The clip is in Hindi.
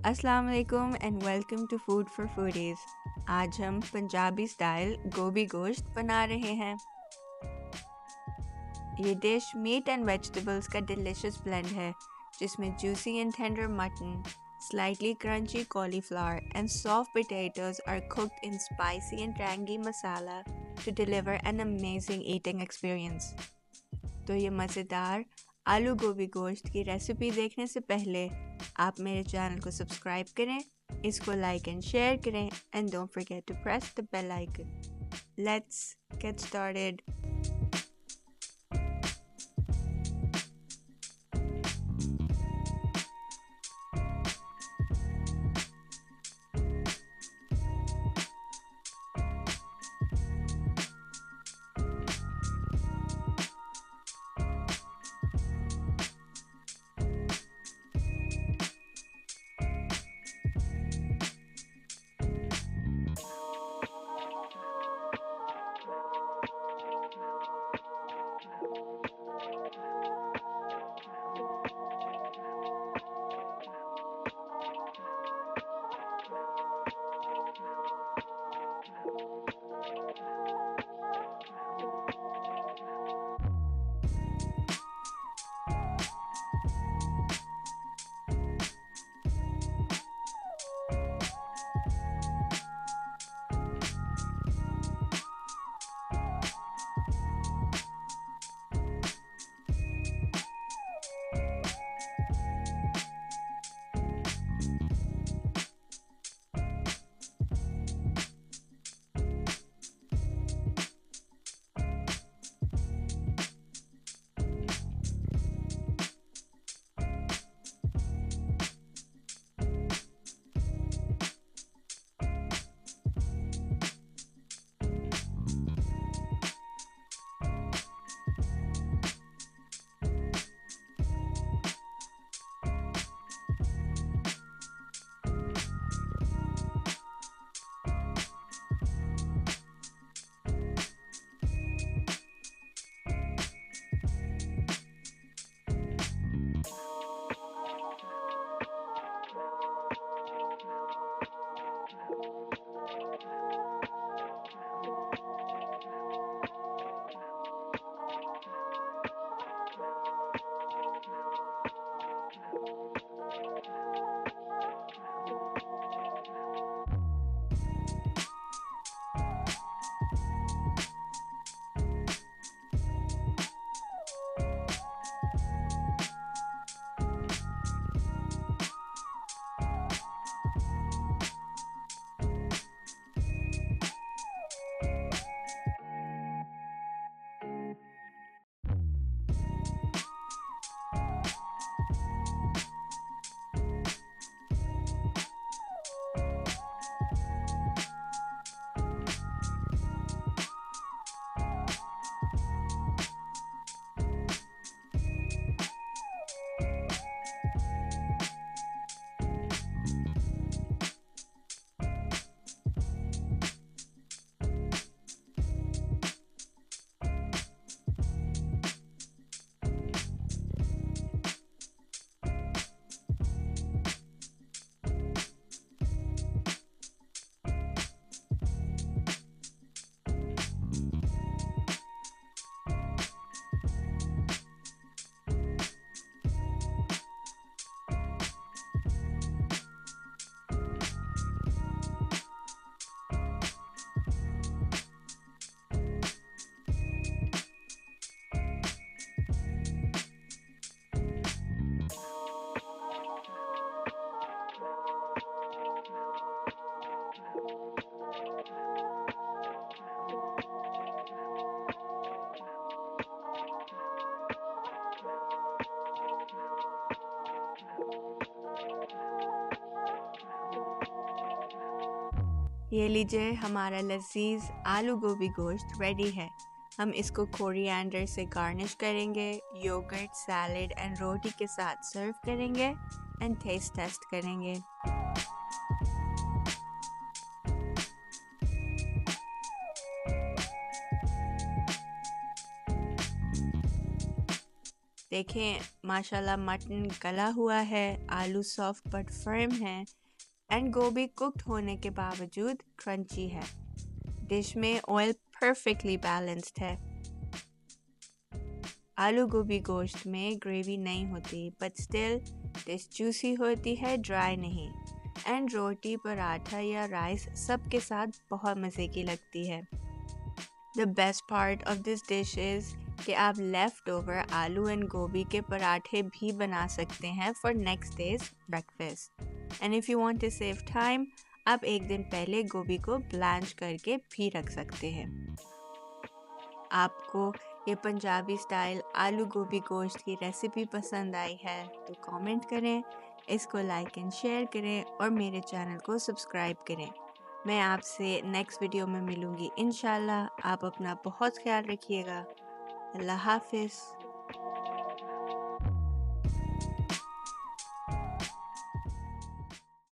अस्सलाम वालेकुम and welcome to food for foodies. आज हम पंजाबी स्टाइल गोभी गोश्त बना रहे हैं। ये डिश मीट एंड वेजिटेबल्स का डिलीशियस ब्लेंड है जिसमें juicy and tender mutton, slightly crunchy cauliflower and soft potatoes are cooked in spicy and tangy masala to deliver an amazing eating experience. तो ये मज़ेदार आलू गोभी गोश्त की रेसिपी देखने से पहले आप मेरे चैनल को सब्सक्राइब करें, इसको लाइक एंड शेयर करें and don't forget to press the bell icon. Let's get started. ये लीजिए, हमारा लजीज आलू गोभी गोश्त रेडी है। हम इसको कोरिएंडर से गार्निश करेंगे, योगर्ट, सैलेड एंड रोटी के साथ सर्व करेंगे एंड टेस्ट टेस्ट करेंगे। देखें माशाल्लाह मटन गला हुआ है, आलू सॉफ्ट बट फर्म है एंड गोभी कुक्ड होने के बावजूद क्रंची है। डिश में ऑयल परफेक्टली बैलेंस्ड है। आलू गोभी गोश्त में ग्रेवी नहीं होती बट स्टिल डिश जूसी होती है, ड्राई नहीं। एंड रोटी, पराठा या राइस सबके साथ बहुत मज़े की लगती है। The best part of this dish is कि आप लेफ़्ट ओवर आलू एंड गोभी के पराठे भी बना सकते हैं for next days breakfast. And if you want to save time, आप एक दिन पहले गोभी को ब्लांच करके भी रख सकते हैं। आपको ये पंजाबी स्टाइल आलू गोभी गोश्त की रेसिपी पसंद आई है तो कमेंट करें, इसको लाइक एंड शेयर करें और मेरे चैनल को सब्सक्राइब करें। मैं आपसे नेक्स्ट वीडियो में मिलूँगी इंशाल्लाह। आप अपना बहुत ख्याल रखिएगा। अल्लाह हाफिज़।